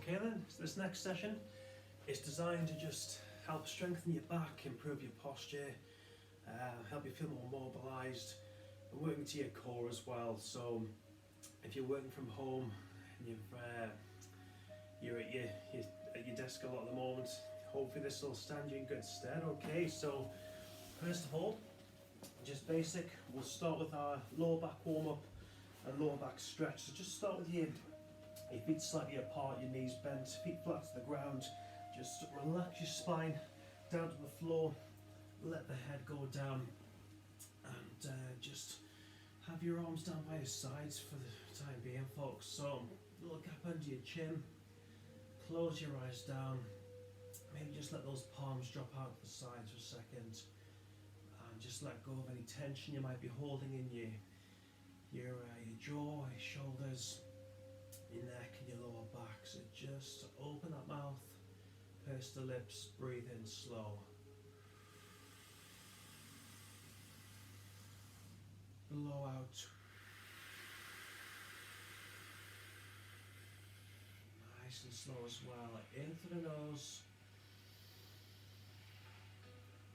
Okay then, so this next session is designed to just help strengthen your back, improve your posture, help you feel more mobilised, and working to your core as well. So if you're working from home and you're at your desk a lot at the moment, hopefully this will stand you in good stead. Okay, so first of all, just basic, we'll start with our lower back warm-up and lower back stretch. So just start with your feet slightly apart, your knees bent, feet flat to the ground. Just relax your spine down to the floor, let the head go down, and just have your arms down by your sides for the time being, folks. So look up under your chin, close your eyes down, maybe just let those palms drop out to the sides for a second, and just let go of any tension you might be holding in your jaw, your shoulders, your neck and your lower back. So just open that mouth, purse the lips, breathe in slow. Blow out. Nice and slow as well. In through the nose,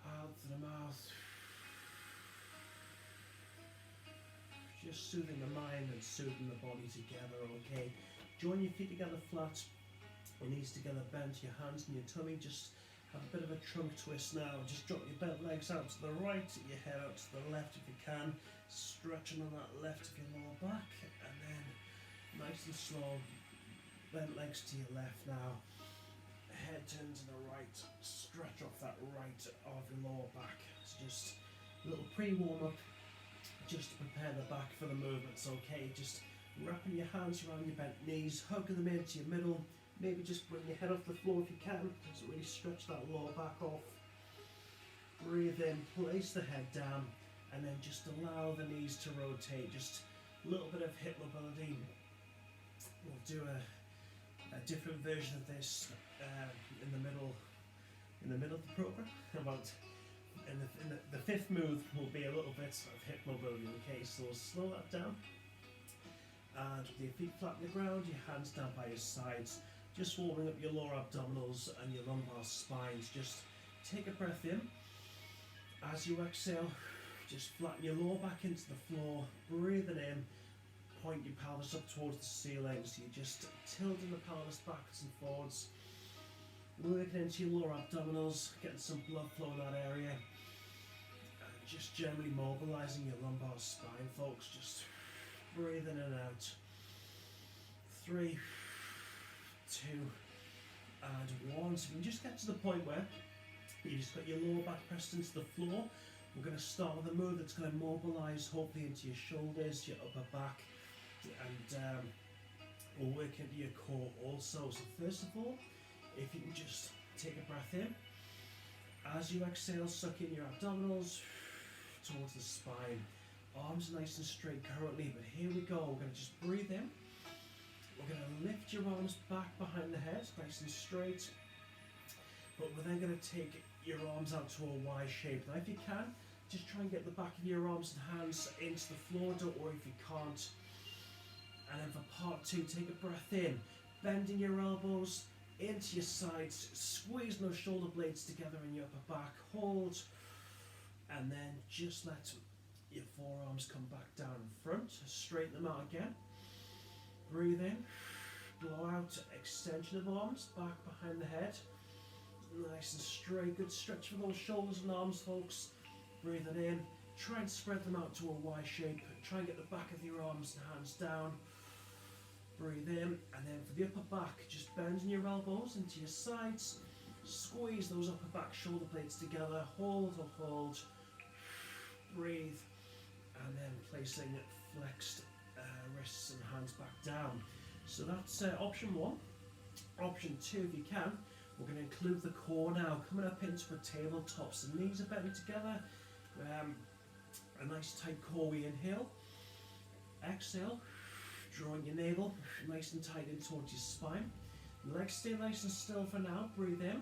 out through the mouth. Just soothing the mind and soothing the body together, okay? Join your feet together flat, your knees together bent, your hands in your tummy. Just have a bit of a trunk twist now. Just drop your bent legs out to the right, your head out to the left if you can. Stretching on that left of your lower back, and then nice and slow, bent legs to your left now. Head turns to the right, stretch off that right of your lower back. So just a little pre-warm-up, just to prepare the back for the movements, okay? Just wrapping your hands around your bent knees, hugging them into your middle, maybe just bring your head off the floor if you can, just really stretch that lower back off. Breathe in, place the head down, and then just allow the knees to rotate, just a little bit of hip mobility. We'll do a different version of this in the middle of the program. And the fifth move will be a little bit of hip mobility, okay? So we'll slow that down. And with your feet flat on the ground, your hands down by your sides, just warming up your lower abdominals and your lumbar spines. Just take a breath in. As you exhale, just flatten your lower back into the floor, breathing in, point your pelvis up towards the ceiling. So you're just tilting the pelvis backwards and forwards, working into your lower abdominals, getting some blood flow in that area. Just generally mobilising your lumbar spine, folks. Just breathing in and out. 3, 2, and 1. So you can just get to the point where you just got your lower back pressed into the floor. We're going to start with a move that's going to mobilise hopefully into your shoulders, your upper back, and we'll work into your core also. So first of all, if you can just take a breath in. As you exhale, suck in your abdominals towards the spine. Arms nice and straight currently, but here we go. We're going to just breathe in. We're going to lift your arms back behind the head, nice and straight. But we're then going to take your arms out to a Y shape. Now if you can, just try and get the back of your arms and hands into the floor. Don't worry if you can't. And then for part 2, take a breath in. Bending your elbows into your sides, squeeze those shoulder blades together in your upper back, hold, and then just let your forearms come back down in front, straighten them out again, breathe in, blow out, extension of arms, back behind the head, nice and straight, good stretch for those shoulders and arms, folks, breathing in, try and spread them out to a Y shape, try and get the back of your arms and hands down. Breathe in, and then for the upper back, just bending your elbows into your sides, squeeze those upper back shoulder blades together, hold, breathe, and then placing flexed wrists and hands back down. So that's option 1. Option 2, if you can, we're going to include the core now, coming up into a tabletop, so knees are bent together, a nice tight core. We inhale, exhale, drawing your navel nice and tight in towards your spine. Legs stay nice and still for now. Breathe in.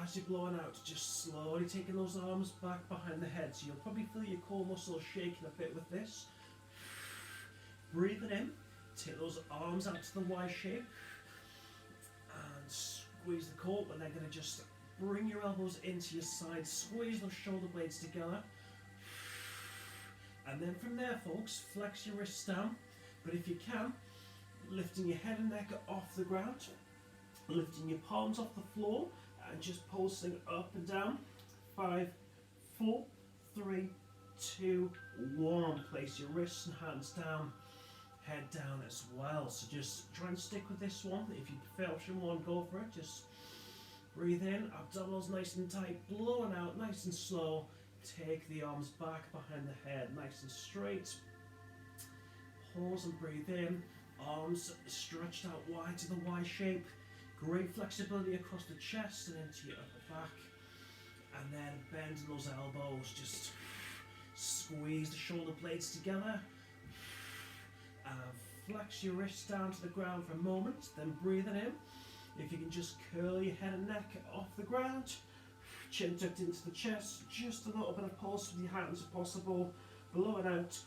As you're blowing out, just slowly taking those arms back behind the head. So you'll probably feel your core muscles shaking a bit with this. Breathing in. Take those arms out to the Y shape. squeeze the core, but then going to just bring your elbows into your sides, squeeze those shoulder blades together. And then from there, folks, flex your wrists down, but if you can, lifting your head and neck off the ground, lifting your palms off the floor, and just pulsing up and down. 5, 4, 3, 2, 1. Place your wrists and hands down, head down as well. So just try and stick with this one. If you prefer option 1, go for it. Just breathe in, abdominals nice and tight, blowing out nice and slow. Take the arms back behind the head, nice and straight. Pause and breathe in. Arms stretched out wide to the Y shape. Great flexibility across the chest and into your upper back. And then bend those elbows. Just squeeze the shoulder blades together. And flex your wrists down to the ground for a moment. Then breathing in. If you can just curl your head and neck off the ground. Chin tucked into the chest. Just a little bit of pulse with your hands if possible. Blow it out.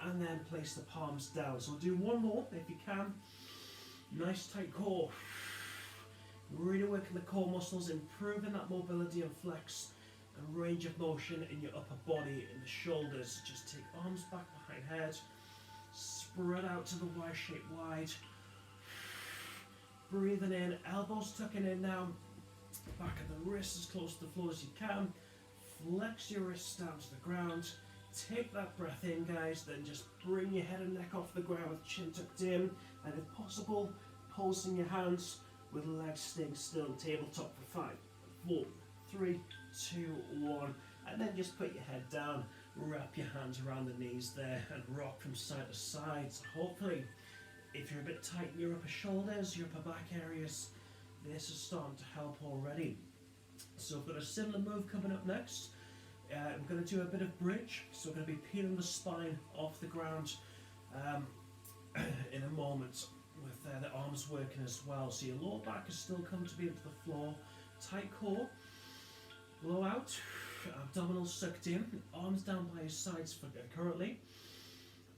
And then place the palms down. So we'll do one more if you can. Nice tight core. Really working the core muscles, improving that mobility and flex and range of motion in your upper body, in the shoulders. Just take arms back behind head. Spread out to the Y shape wide. Breathing in, elbows tucking in now. Back of the wrists as close to the floor as you can. Flex your wrists down to the ground. Take that breath in, guys, then just bring your head and neck off the ground with chin tucked in, and if possible, pulsing your hands with legs staying still, tabletop for 5, 4, 3, 2, 1, and then just put your head down, wrap your hands around the knees there, and rock from side to side. So hopefully, if you're a bit tight in your upper shoulders, your upper back areas, this is starting to help already. So we've got a similar move coming up next. I'm going to do a bit of bridge, so we're going to be peeling the spine off the ground in a moment with the arms working as well. So your lower back is still come to be into the floor, tight core, blow out, abdominals sucked in, arms down by your sides for currently.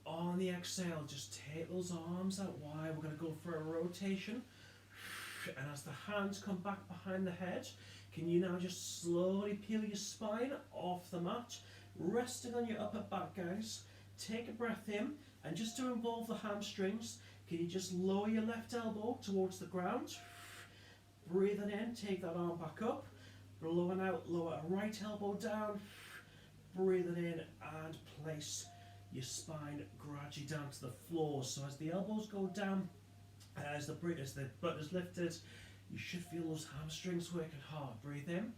On the exhale, just take those arms out wide. We're going to go for a rotation, and as the hands come back behind the head, can you now just slowly peel your spine off the mat, resting on your upper back, guys. Take a breath in, and just to involve the hamstrings, can you just lower your left elbow towards the ground? Breathing in, take that arm back up. Blowing out, lower a right elbow down. Breathing in, and place your spine gradually down to the floor. So as the elbows go down, as the butt is lifted, you should feel those hamstrings working hard. Breathe in.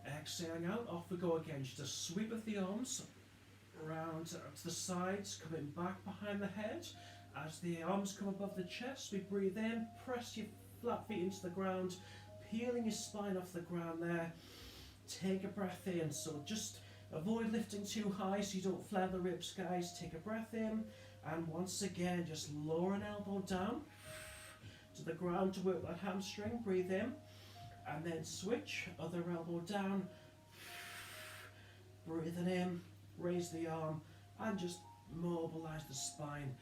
Exhaling out. Off we go again. Just a sweep of the arms around to the sides, coming back behind the head. As the arms come above the chest, we breathe in. Press your flat feet into the ground, peeling your spine off the ground there. Take a breath in. So just avoid lifting too high so you don't flare the ribs, guys. Take a breath in. And once again, just lower an elbow down to the ground to work that hamstring. Breathe in, and then switch, other elbow down. Breathing in, raise the arm, and just mobilize the spine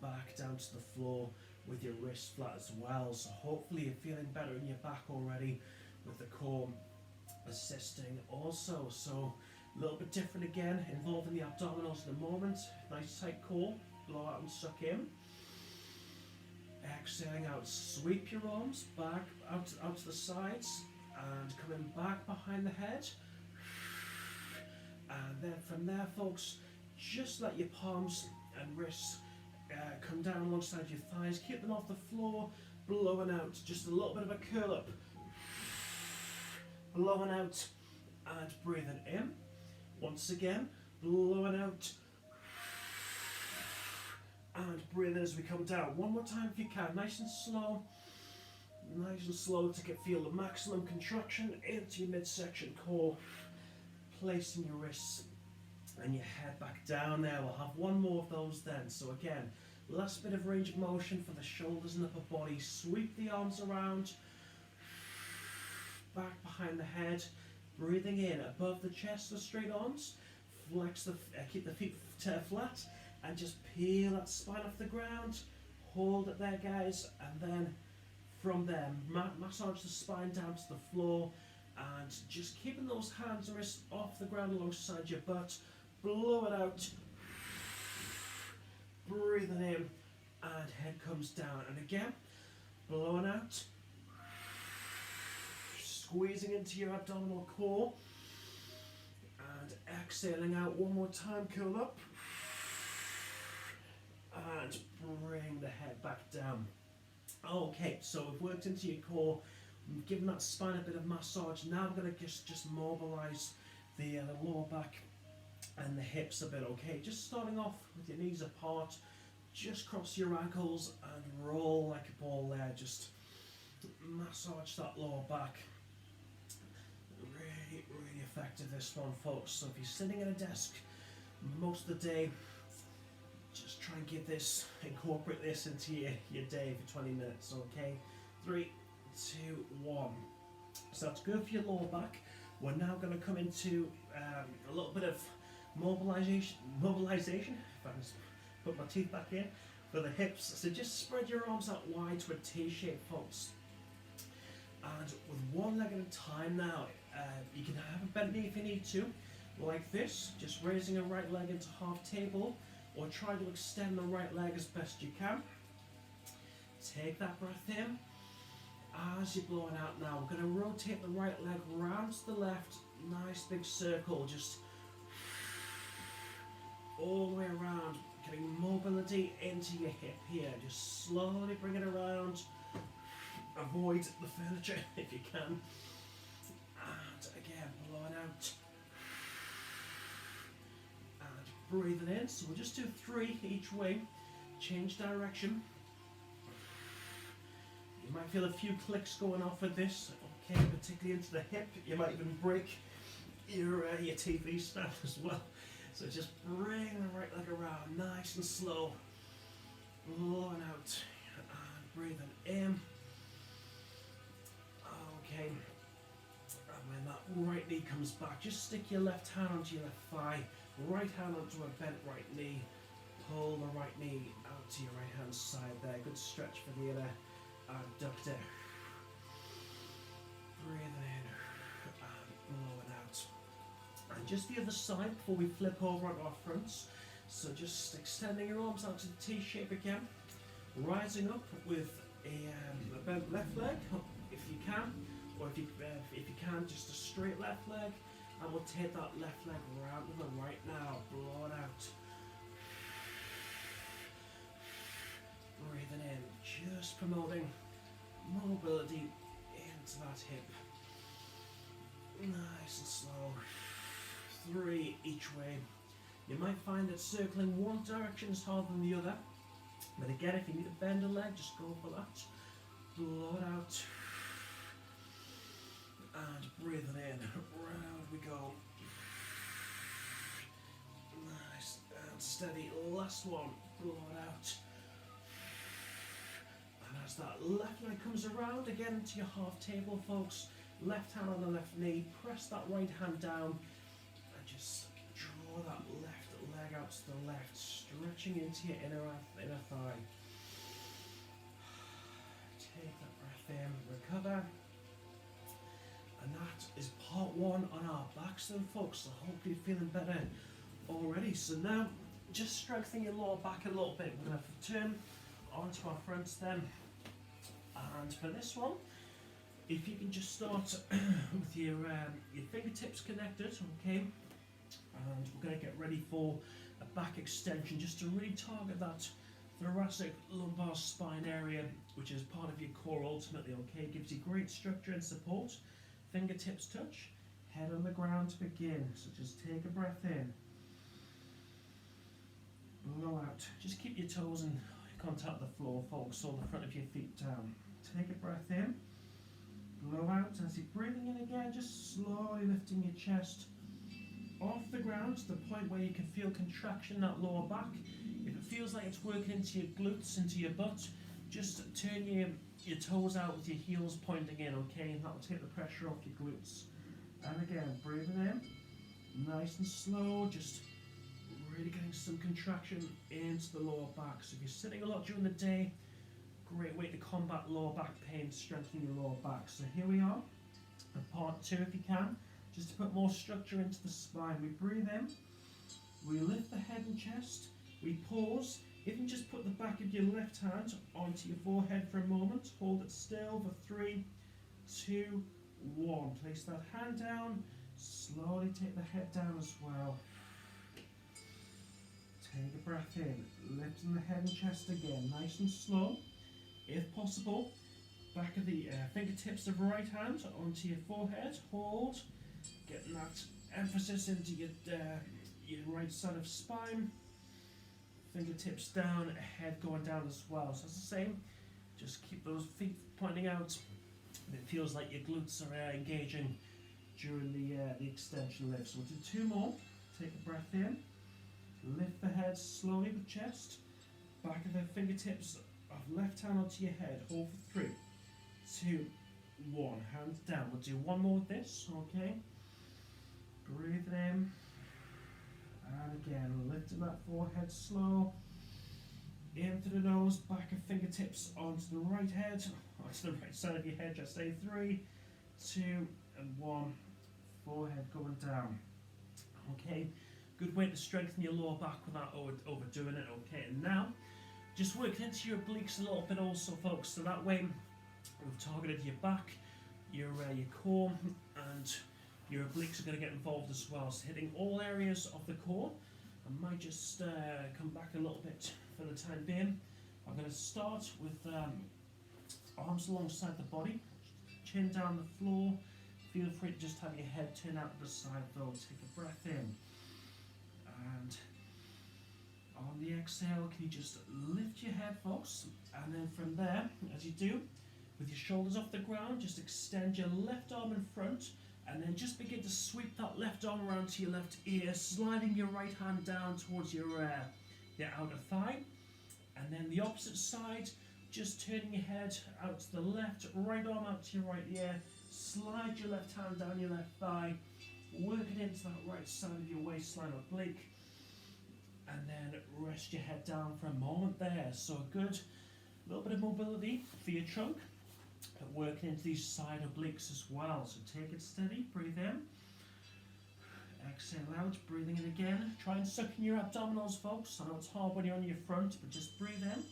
back down to the floor with your wrists flat as well. So hopefully you're feeling better in your back already, with the core assisting also. So a little bit different again, involving the abdominals in a moment. Nice tight core, blow out and suck in. Exhaling out, sweep your arms back out to the sides and coming back behind the head. And then from there, folks, just let your palms and wrists come down alongside your thighs. Keep them off the floor, blowing out. Just a little bit of a curl up. Blowing out and breathing in. Once again, blowing out. And breathe in as we come down. One more time if you can, nice and slow. Nice and slow to feel the maximum contraction into your midsection core. Placing your wrists and your head back down there. We'll have one more of those then. So again, last bit of range of motion for the shoulders and upper body. Sweep the arms around. Back behind the head. Breathing in above the chest with straight arms. Flex keep the feet flat. And just peel that spine off the ground. hold it there, guys, and then from there, massage the spine down to the floor, and just keeping those hands and wrists off the ground alongside your butt. Blow it out, breathing in, and head comes down, and again, blowing out, squeezing into your abdominal core, and exhaling out one more time, curl up, and bring the head back down. Okay, so we've worked into your core, we've given that spine a bit of massage. Now I'm going to just mobilise the lower back and the hips a bit, okay? Just starting off with your knees apart, just cross your ankles and roll like a ball there. Just massage that lower back. Really, really effective, this one, folks. So if you're sitting at a desk most of the day, just try and incorporate this into your day for 20 minutes, okay? 3, 2, 1. So that's good for your lower back. We're now going to come into a little bit of mobilization, if I can put my teeth back in, for the hips. So just spread your arms out wide to a T shape, folks. And with one leg at a time now, you can have a bent knee if you need to, like this, just raising a right leg into half table, or try to extend the right leg as best you can. Take that breath in. As you're blowing out now, we're going to rotate the right leg round to the left, nice big circle, just all the way around, getting mobility into your hip here. Just slowly bring it around. Avoid the furniture if you can. And again, blowing out. And breathing in. So we'll just do 3 each way. Change direction. You might feel a few clicks going off with this, okay, particularly into the hip. You might even break your TV stand as well. So just bring the right leg around, nice and slow. Blowing out and breathing in. Okay, and when that right knee comes back, just stick your left hand onto your left thigh, right hand onto a bent right knee. Pull the right knee out to your right hand side there. Good stretch for the inner abductor. Breathing in and blowing out. And just the other side before we flip over onto our fronts. So just extending your arms out to the T shape again. Rising up with a bent left leg if you can, or if you can, just a straight left leg. And we'll take that left leg round to the right now. Blow it out. Breathing in, just promoting mobility into that hip. Nice and slow. 3 each way. You might find that circling one direction is harder than the other. But again, if you need to bend a leg, just go for that. Blow it out. And breathing in. Round we go. Nice and steady. Last one. Blow it out. And as that left leg comes around, again into your half table, folks. Left hand on the left knee. Press that right hand down. And just draw that left leg out to the left. Stretching into your inner thigh. Take that breath in. Recover. And that is part 1 on our backs then, folks. So hopefully you're feeling better already. So now, just strengthening your lower back a little bit. We're going to turn onto our fronts then. And for this one, if you can just start with your fingertips connected, okay? And we're going to get ready for a back extension, just to really target that thoracic lumbar spine area, which is part of your core ultimately, okay? Gives you great structure and support. Fingertips touch, head on the ground to begin. So just take a breath in. Blow out. Just keep your toes in contact with the floor, folks, or the front of your feet down. Take a breath in. Blow out. As you're breathing in again, just slowly lifting your chest off the ground to the point where you can feel contraction in that lower back. If it feels like it's working into your glutes, into your butt, just turn your toes out with your heels pointing in, okay? And that will take the pressure off your glutes. And again, breathing in, nice and slow, just really getting some contraction into the lower back. So if you're sitting a lot during the day, great way to combat lower back pain, strengthen your lower back. So here we are, and part 2 if you can, just to put more structure into the spine. We breathe in, we lift the head and chest, we pause. Even just put the back of your left hand onto your forehead for a moment, hold it still for 3, 2, 1. Place that hand down, slowly take the head down as well. Take a breath in, lifting the head and chest again, nice and slow. If possible, back of the fingertips of right hand onto your forehead, hold, getting that emphasis into your right side of spine. Fingertips down, head going down as well. So it's the same, just keep those feet pointing out. It feels like your glutes are engaging during the extension lift. So we'll do 2 more. Take a breath in, lift the head slowly with chest, back of the fingertips of left hand onto your head, hold for 3, 2, 1, hands down. We'll do 1 more with this, okay? Breathe in, and again, lifting that forehead slow, in through the nose, back of fingertips onto the right head, onto the right side of your head, just say 3, 2, and 1, forehead going down. Okay, good way to strengthen your lower back without overdoing it, okay? And now, just working into your obliques a little bit also, folks, so that way we've targeted your back, your core, and your obliques are going to get involved as well. So hitting all areas of the core. I might just come back a little bit for the time being. I'm going to start with arms alongside the body, chin down the floor. Feel free to just have your head turn out to the side though. Take a breath in. And on the exhale, can you just lift your head, folks? And then from there, as you do, with your shoulders off the ground, just extend your left arm in front, and then just begin to sweep that left arm around to your left ear, sliding your right hand down towards your outer thigh. And then the opposite side, just turning your head out to the left, right arm out to your right ear, slide your left hand down your left thigh, working into that right side of your waistline oblique, and then rest your head down for a moment there. So a good little bit of mobility for your trunk, but working into these side obliques as well. So take it steady, breathe in, exhale out, breathing in again. Try and suck in your abdominals, folks. I know it's hard when you're on your front, but just breathe in,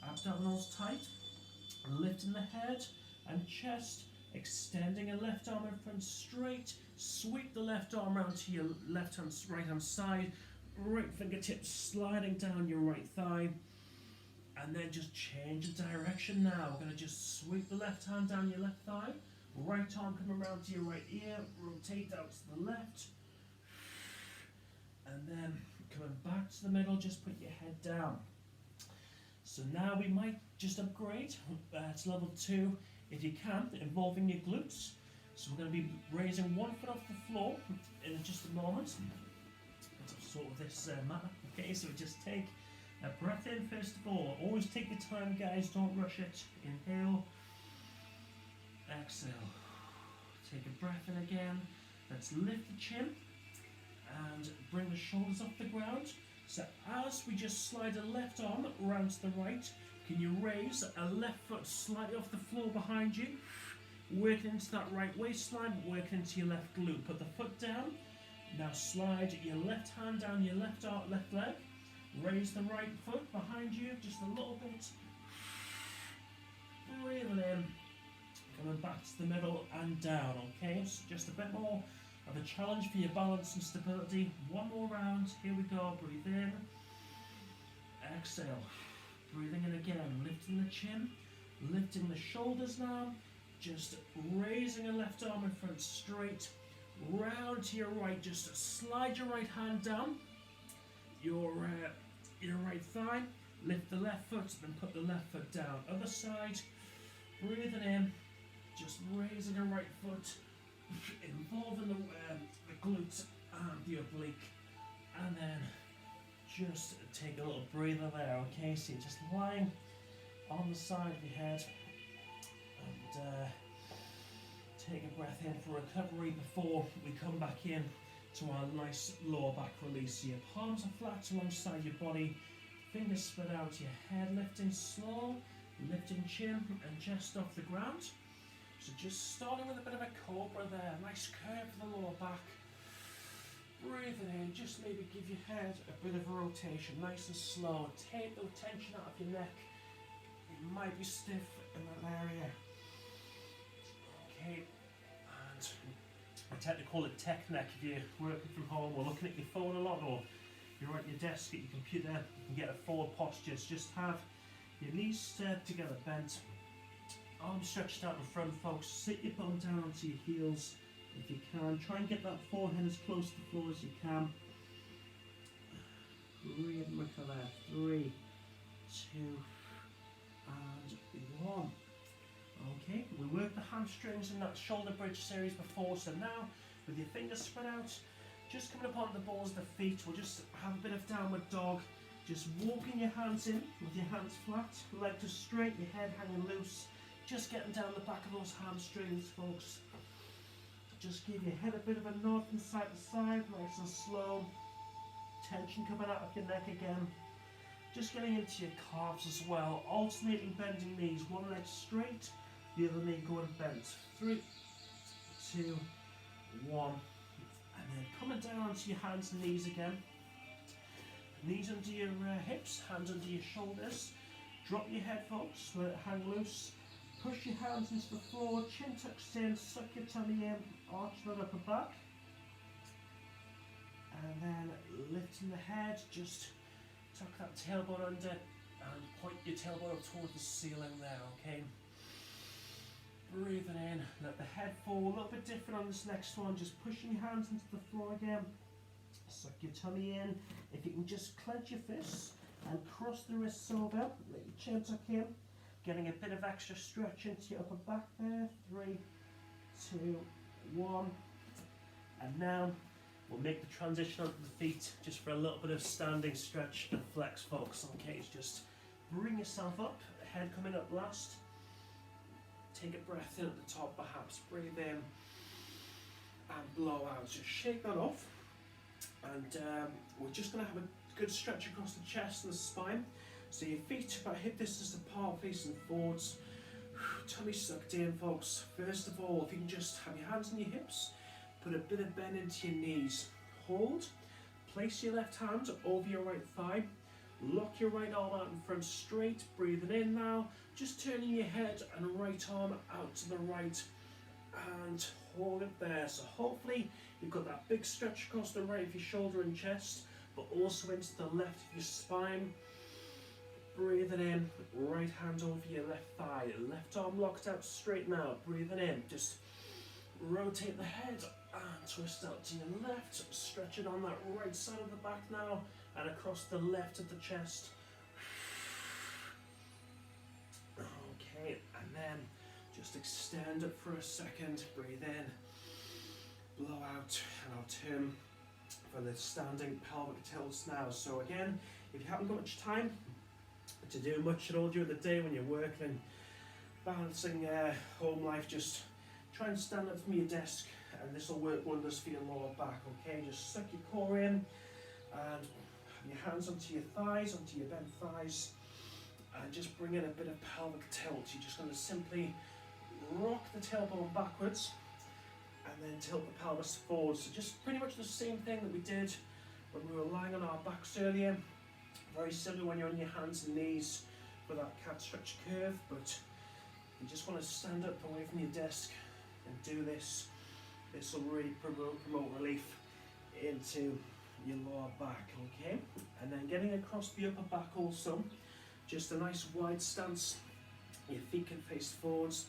abdominals tight, lifting the head and chest, extending a left arm in front straight, sweep the left arm around to your right hand side, right fingertips sliding down your right thigh, and then just change the direction now. We're going to just sweep the left hand down your left thigh, right arm coming around to your right ear, rotate out to the left, and then coming back to the middle, just put your head down. So now we might just upgrade to level 2 if you can, involving your glutes. So we're going to be raising one foot off the floor in just a moment. To sort of this matter. Okay, so just take a breath in first of all. Always take your time, guys. Don't rush it. Inhale, exhale. Take a breath in again. Let's lift the chin and bring the shoulders off the ground. So as we just slide a left arm around to the right, can you raise a left foot slightly off the floor behind you? Working into that right waistline, working into your left glute. Put the foot down. Now slide your left hand down your left leg. Raise the right foot behind you just a little bit. Breathing in. Coming back to the middle and down, okay? So just a bit more of a challenge for your balance and stability. One more round. Here we go. Breathe in. Exhale. Breathing in again. Lifting the chin. Lifting the shoulders now. Just raising a left arm in front straight. Round to your right. Just slide your right hand down. Your right thigh. Lift the left foot. Then put the left foot down. Other side. Breathing in. Just raising a right foot. Involving the glutes and the oblique. And then just take a little breather there, okay? So you're just lying on the side of your head and take a breath in for recovery before we come back in to our nice lower back release. So your palms are flat alongside your body, fingers spread out, your head lifting slow, lifting chin and chest off the ground. So just starting with a bit of a cobra there, nice curve for the lower back. Breathing in, just maybe give your head a bit of a rotation, nice and slow. Take the tension out of your neck. It might be stiff in that area. Okay, and I tend to call it tech neck if you're working from home or looking at your phone a lot, or you're at your desk at your computer. You can get a forward posture. Just have your knees together bent, arms stretched out in front, folks. Sit your bum down onto your heels if you can. Try and get that forehead as close to the floor as you can. Breathe much for that. 3, 2, and 1. Okay, we worked the hamstrings in that shoulder bridge series before, so now with your fingers spread out, just coming up onto the balls of the feet, we'll just have a bit of downward dog. Just walking your hands in with your hands flat, legs are straight, your head hanging loose. Just getting down the back of those hamstrings, folks. Just give your head a bit of a nod from side to side, nice and slow. Tension coming out of your neck again. Just getting into your calves as well. Alternating bending knees, one leg straight, the other knee going bent. 3, 2, 1. And then coming down onto your hands and knees again. Knees under your hips, hands under your shoulders. Drop your head, folks, let it hang loose. Push your hands into the floor, chin tucks in, suck your tummy in, arch that upper back. And then lifting the head, just tuck that tailbone under and point your tailbone up towards the ceiling there, okay? Breathing in, let the head fall. A little bit different on this next one, just pushing your hands into the floor again. Suck your tummy in. If you can just clench your fists and cross the wrists over, let your chin tuck in. Getting a bit of extra stretch into your upper back there. 3, 2, 1. And now we'll make the transition onto the feet just for a little bit of standing stretch and flex, folks. Okay, it's just bring yourself up, head coming up last. Take a breath in at the top, perhaps. Breathe in and blow out. Just shake that off. And we're just going to have a good stretch across the chest and the spine. So your feet about hip distance apart, facing forwards. Tummy sucked in, folks. First of all, if you can just have your hands on your hips, put a bit of bend into your knees. Hold. Place your left hand over your right thigh. Lock your right arm out in front straight. Breathing in now. Just turning your head and right arm out to the right. And hold it there. So hopefully you've got that big stretch across the right of your shoulder and chest, but also into the left of your spine. Breathing in, right hand over your left thigh, left arm locked out straight now. Breathing in, just rotate the head and twist out to your left, stretching on that right side of the back now and across the left of the chest. Okay, and then just extend it for a second. Breathe in, blow out, and I'll turn for the standing pelvic tilts now. So again, if you haven't got much time to do much at all during the day when you're working and balancing home life, just try and stand up from your desk, and this will work wonders for your lower back. Okay, just suck your core in and have your hands onto your thighs, onto your bent thighs, and just bring in a bit of pelvic tilt. You're just going to simply rock the tailbone backwards and then tilt the pelvis forward. So just pretty much the same thing that we did when we were lying on our backs earlier. Very similar when you're on your hands and knees for that cat stretch curve, but you just want to stand up away from your desk and do this. This will really promote relief into your lower back, okay? And then getting across the upper back also, just a nice wide stance. Your feet can face forwards,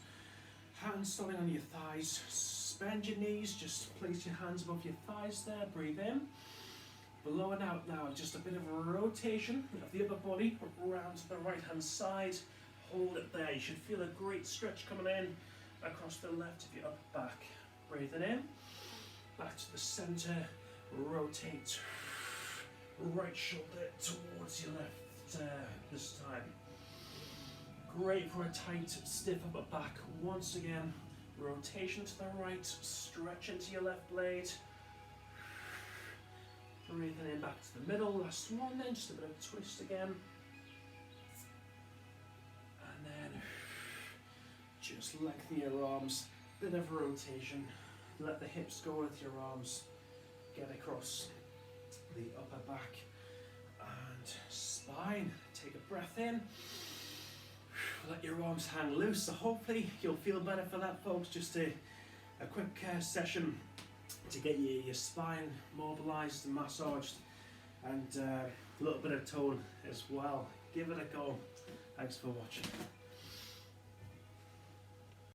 hands starting on your thighs. Bend your knees, just place your hands above your thighs there, breathe in. Blowing out now, just a bit of a rotation of the upper body around to the right hand side. Hold it there. You should feel a great stretch coming in across the left of your upper back. Breathing in, back to the center, rotate. Right shoulder towards your left this time. Great for a tight, stiff upper back. Once again, rotation to the right, stretch into your left blade. Breathing in back to the middle. Last one then, just a bit of a twist again. And then just lengthen your arms, bit of a rotation. Let the hips go with your arms. Get across the upper back and spine. Take a breath in. Let your arms hang loose. So hopefully you'll feel better for that, folks. Just a quick session to get your spine mobilised and massaged, and a little bit of tone as well. Give it a go. Thanks for watching.